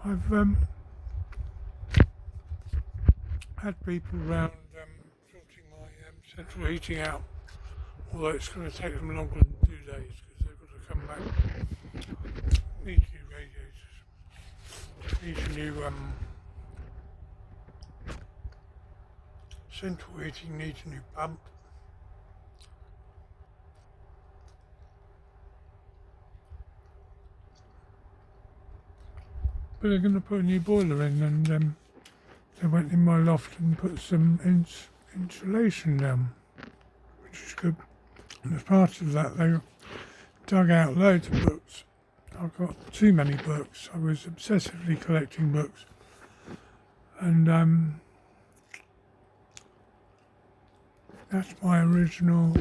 I've had people round sorting my central heating out, although it's going to take them longer than 2 days because they've got to come back. Need new radiators. Need a new central heating needs a new pump. But they're going to put a new boiler in, and they went in my loft and put some insulation down, which is good. And as part of that, they dug out loads of books. I've got too many books. I was obsessively collecting books, and that's my original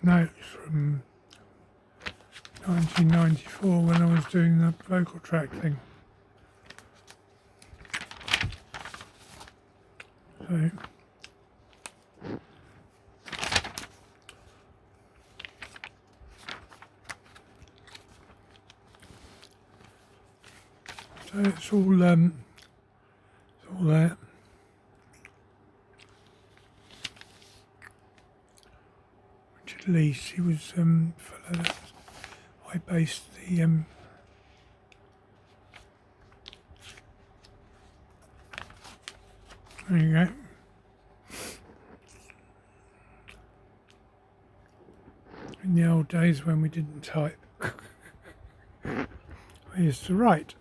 notes from 1994 when I was doing the vocal track thing. So it's all there. Richard Leese, he was fellow that I based the there you go. In the old days when we didn't type, I used to write.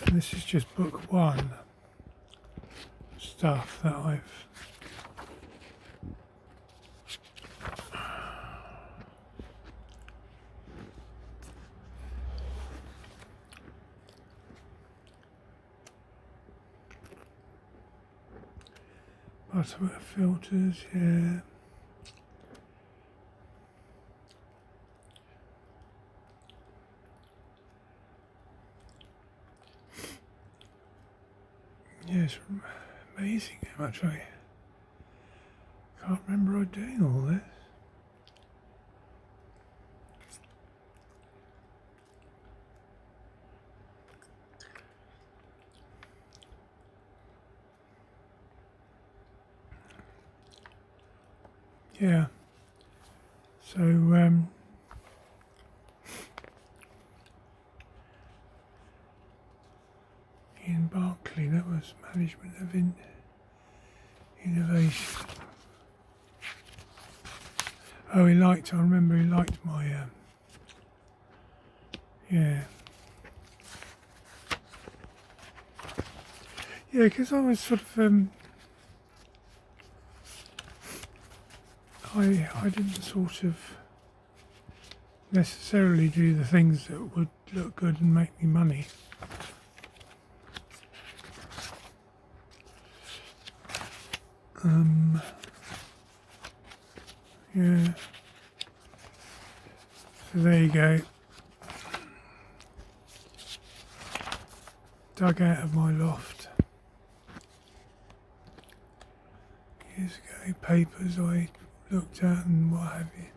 And this is just book one stuff that I've Butterworth filters, yeah. Yeah, it's amazing how much I can't remember I doing all this. Yeah. So Ian Barclay, that was management of innovation. Oh, I remember he liked my, yeah. Yeah, because I was sort of, I didn't sort of necessarily do the things that would look good and make me money. Yeah. So there you go. Dug out of my loft years ago, papers I looked at and what have you.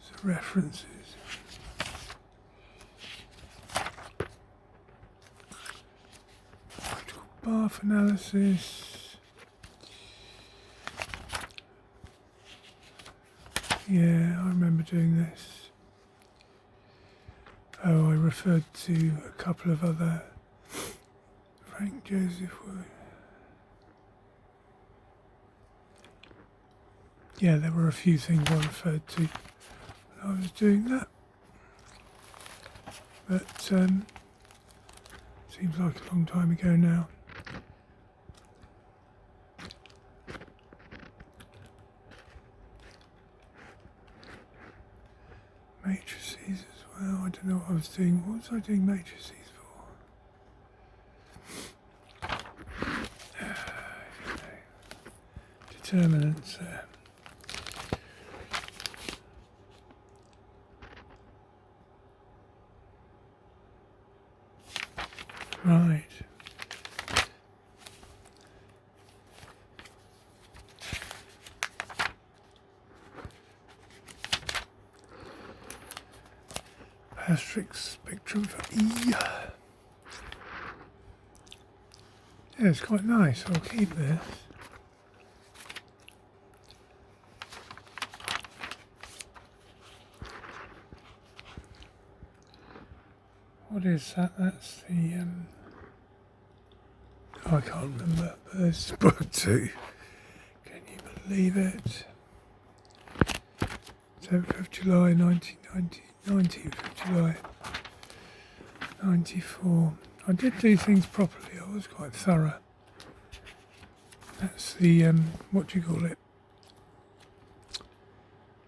So references. Bath analysis. Yeah, I remember doing this. Oh, I referred to a couple of other Frank Joseph Wood. Yeah, there were a few things I referred to when I was doing that. But seems like a long time ago now. Matrices as well. I don't know what I was doing. What was I doing matrices for? Determinants there. Right. asterisk spectrum for E. Yeah, it's quite nice. I'll keep this. What is that? That's the I can't remember. But it's book 2. Can you believe it? 7th of July 1990, 19th of July 94. I did do things properly. I was quite thorough. That's the what do you call it?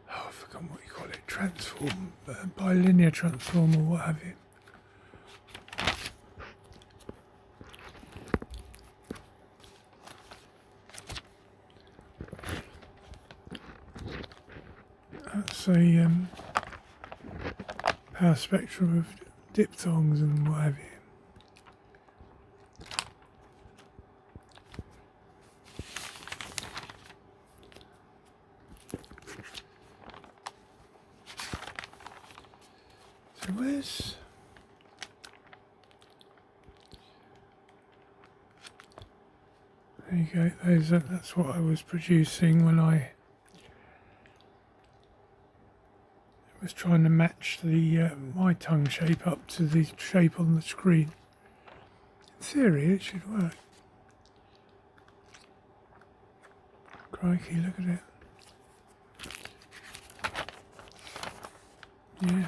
Oh, I forgot what you call it. Transform, bilinear transform, or what have you. That's a power spectrum of diphthongs and what have you. So where's... There you go, that's what I was producing when I was trying to match the my tongue shape up to the shape on the screen. In theory, it should work. Crikey, look at it. Yeah.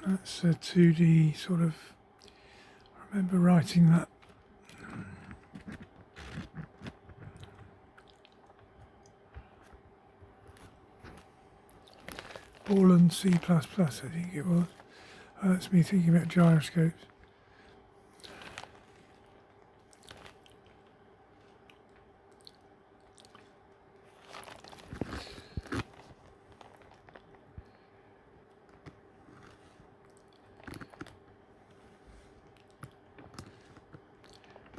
That's a 2D sort of... I remember writing that. Borland C++, I think it was. That's me thinking about gyroscopes.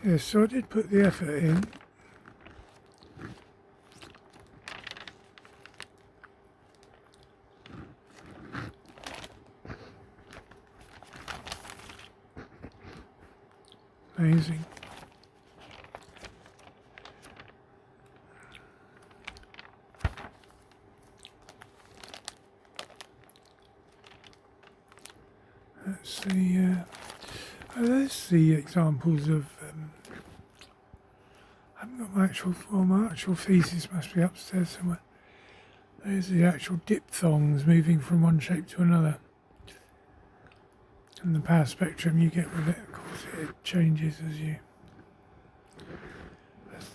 Yes, so I did put the effort in. Amazing. That's the there's the examples of I haven't got my actual form. My actual thesis must be upstairs somewhere. There's the actual diphthongs moving from one shape to another. And the power spectrum you get with it, of course, it changes as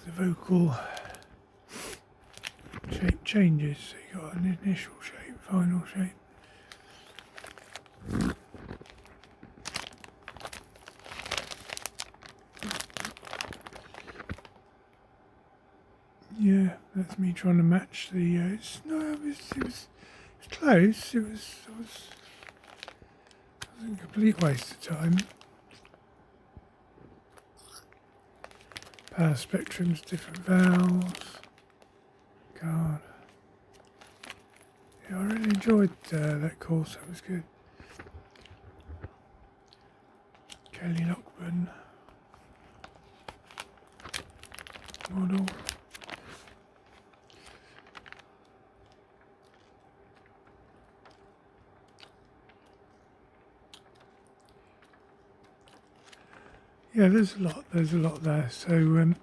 the vocal shape changes. So you got an initial shape, final shape. Yeah, that's me trying to match the. It was close. It was a complete waste of time. Power spectrums, different valves. God. Yeah, I really enjoyed that course. That was good. Kelly Lockburn model. Yeah, there's a lot there. So I'm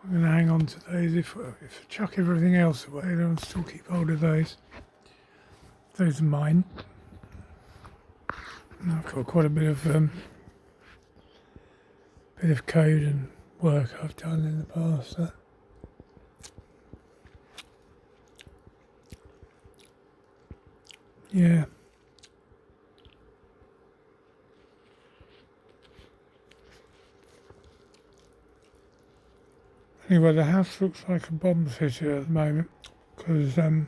going to hang on to those. If I chuck everything else away, then I'll still keep hold of those. Those are mine. And I've got quite a bit of code and work I've done in the past. Yeah. Anyway, the house looks like a bomb fitter at the moment because the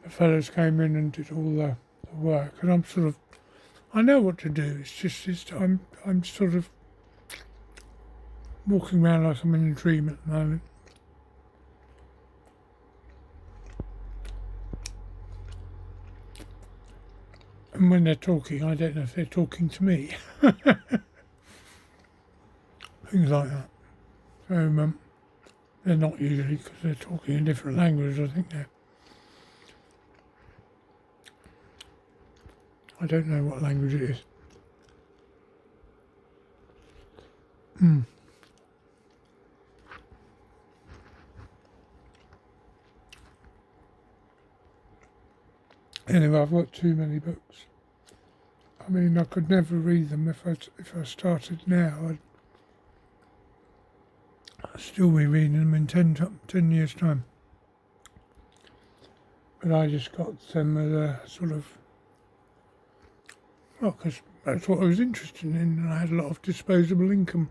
fellas came in and did all the work, and I know what to do. I'm sort of walking around like I'm in a dream at the moment. And when they're talking, I don't know if they're talking to me. Things like that. So they're not usually, because they're talking a different language, I think they're. I don't know what language it is. Anyway, I've got too many books. I mean, I could never read them if I started now. I'd still be reading them in 10 years' time. But I just got them as a sort of, well, because that's what I was interested in, and I had a lot of disposable income.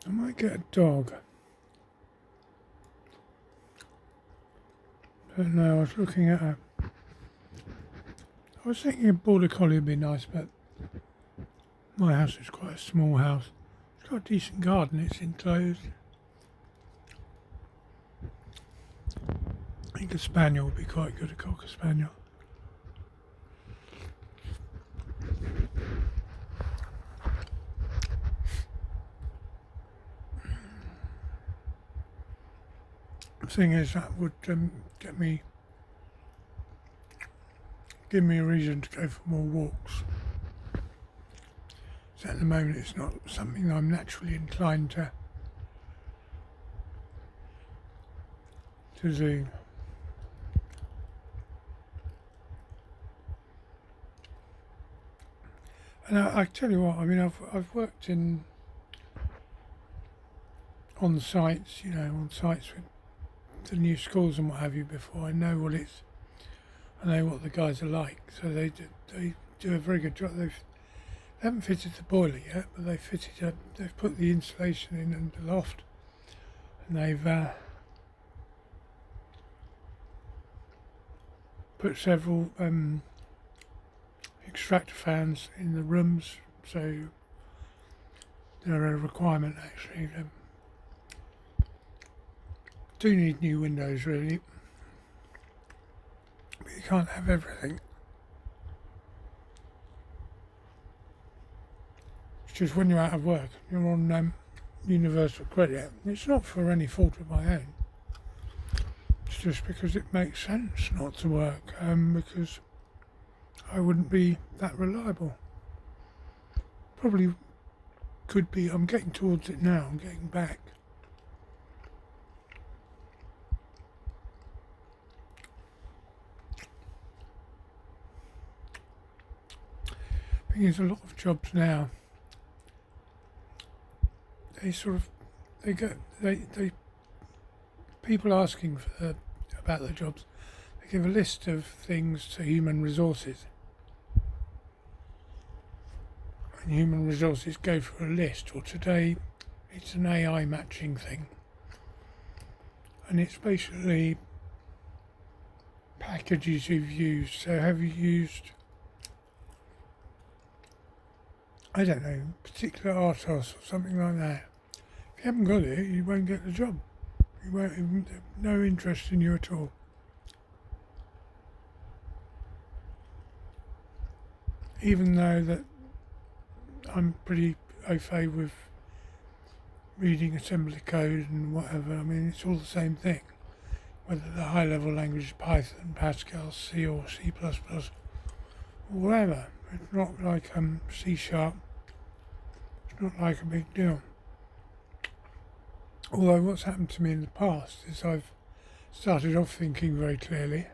I might get a dog. But no, I was looking at I was thinking a border collie would be nice, but my house is quite a small house. It's got a decent garden, it's enclosed. I think a spaniel would be quite good, a cocker spaniel. The thing is, that would give me a reason to go for more walks. So at the moment, it's not something I'm naturally inclined to do. And I tell you what, I mean, I've worked on sites, on sites with the new schools and what have you before. I know I know what the guys are like. So they do a very good job. They haven't fitted the boiler yet, but they've put the insulation in and the loft, and they've put several extractor fans in the rooms, so they're a requirement actually. Do need new windows really, but you can't have everything. It's just when you're out of work, you're on universal credit. It's not for any fault of my own. It's just because it makes sense not to work, because I wouldn't be that reliable. Probably could be. I'm getting towards it now. I'm getting back. I think there's a lot of jobs now. People asking about the jobs, they give a list of things to human resources. And human resources go for a list, or today it's an AI matching thing. And it's basically packages you've used. So have you used, I don't know, particular Artos or something like that? If you haven't got it, you won't get the job. You won't, no interest in you at all. Even though that I'm pretty au fait with reading assembly code and whatever, I mean, it's all the same thing. Whether the high level language is Python, Pascal, C or C++, or whatever. It's not like C#. It's not like a big deal. Although what's happened to me in the past is I've started off thinking very clearly,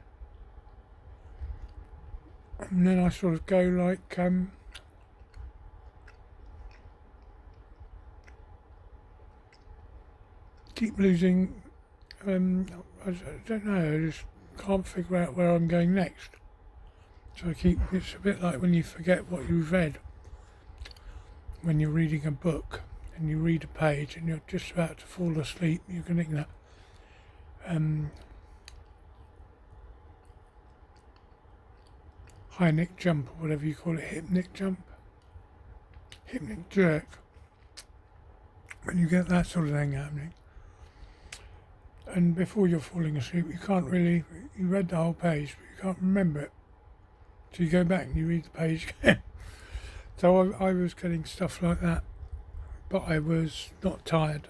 and then I sort of go like, keep losing. I don't know. I just can't figure out where I'm going next. So I keep. It's a bit like when you forget what you've read. When you're reading a book and you read a page and you're just about to fall asleep, you're getting that high neck jump or whatever you call it, hypnic jump, hypnic jerk. When you get that sort of thing happening, and before you're falling asleep, you can't really. You read the whole page, but you can't remember it. So you go back and you read the page again. So I was getting stuff like that, but I was not tired.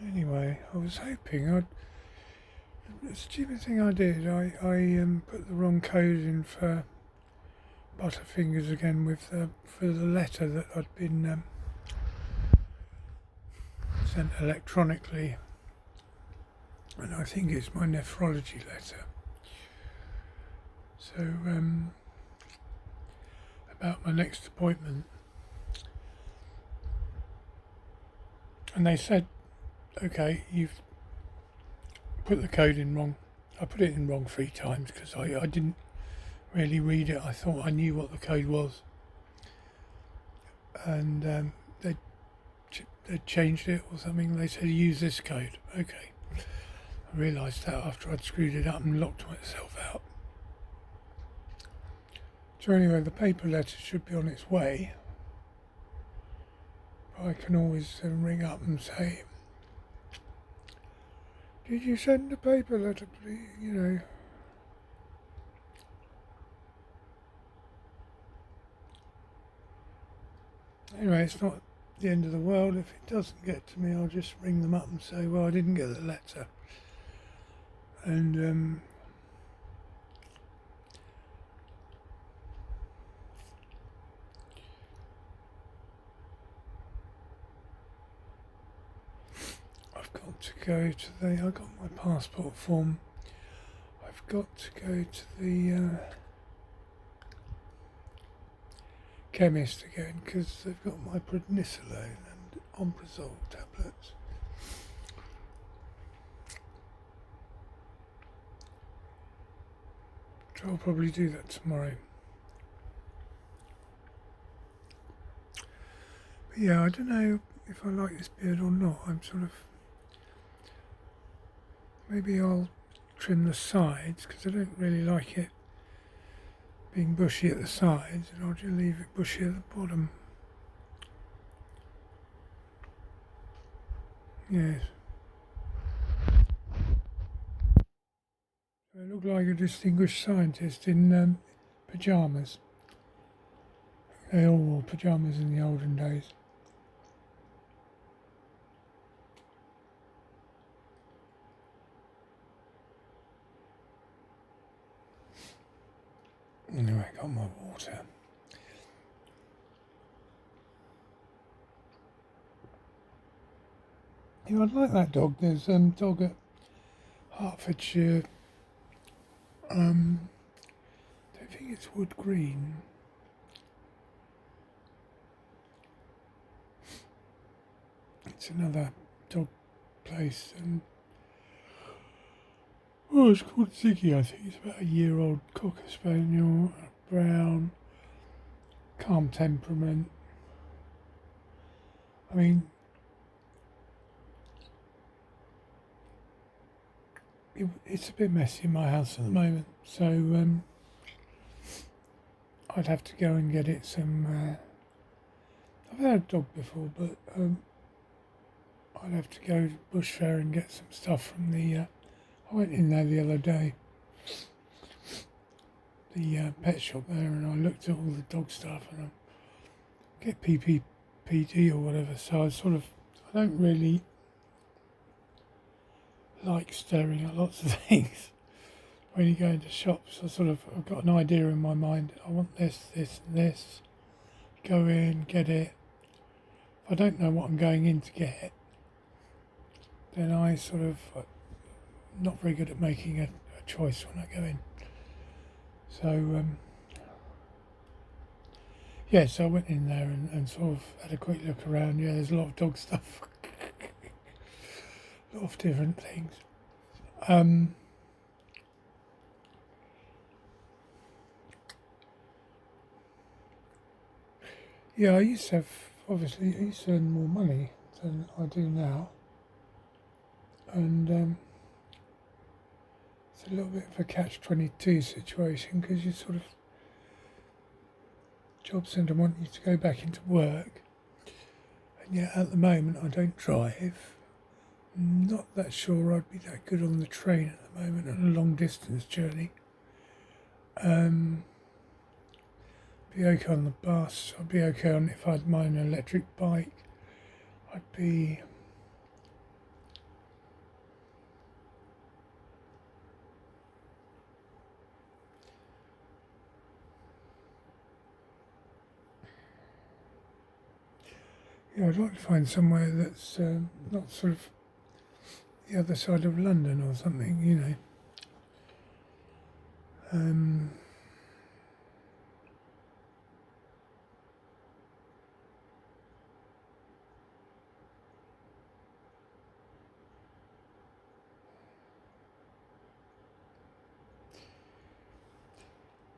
Anyway, I was hoping the stupid thing I did, I put the wrong code in for Butterfingers again for the letter that I'd been sent electronically, and I think it's my nephrology letter. So about my next appointment, and they said, okay, you've put the code in wrong. I put it in wrong 3 times because I didn't really read it. I thought I knew what the code was, and they changed it or something. They said use this code. Okay, I realised that after I'd screwed it up and locked myself out. So anyway, the paper letter should be on its way. I can always ring up and say, did you send a paper letter, please? You know. Anyway, it's not the end of the world. If it doesn't get to me, I'll just ring them up and say, well, I didn't get the letter. And I've got to go to I got my passport form. I've got to go to the chemist again because they've got my prednisolone and omeprazole tablets. So I'll probably do that tomorrow. But yeah, I don't know if I like this beard or not. I'm sort of... Maybe I'll trim the sides because I don't really like it being bushy at the sides, and I'll just leave it bushy at the bottom. Yes. I look like a distinguished scientist in pyjamas. They all wore pyjamas in the olden days. Anyway, I got my water. Yeah, I'd like that dog. There's a dog at Hertfordshire. I don't think it's Wood Green. It's another dog place, and it's called Ziggy. I think it's about a year-old Cocker Spaniel, brown, calm temperament. I mean, it's a bit messy in my house at the moment, so I'd have to go and get it some. I've had a dog before, but I'd have to go to Bush Fair and get some stuff from the. I went in there the other day, the pet shop there, and I looked at all the dog stuff, and I get PPPD or whatever. So I don't really like staring at lots of things. When you go into shops, I've got an idea in my mind. I want this, this, and this. Go in, get it. If I don't know what I'm going in to get, then I sort of not very good at making a choice when I go in. So yeah, so I went in there and sort of had a quick look around. Yeah, there's a lot of dog stuff, a lot of different things. Yeah, I used to have, obviously, I used to earn more money than I do now. And it's a little bit of a catch-22 situation because you sort of, job centre want you to go back into work. And yet at the moment I don't drive. I'm not that sure I'd be that good on the train at the moment on a long distance journey. Be okay on the bus. I'd be okay on if I had my own electric bike. I'd be yeah, I'd like to find somewhere that's not sort of the other side of London or something, you know.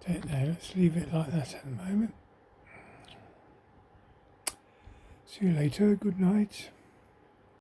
Don't know, let's leave it like that at the moment. See you later, good night.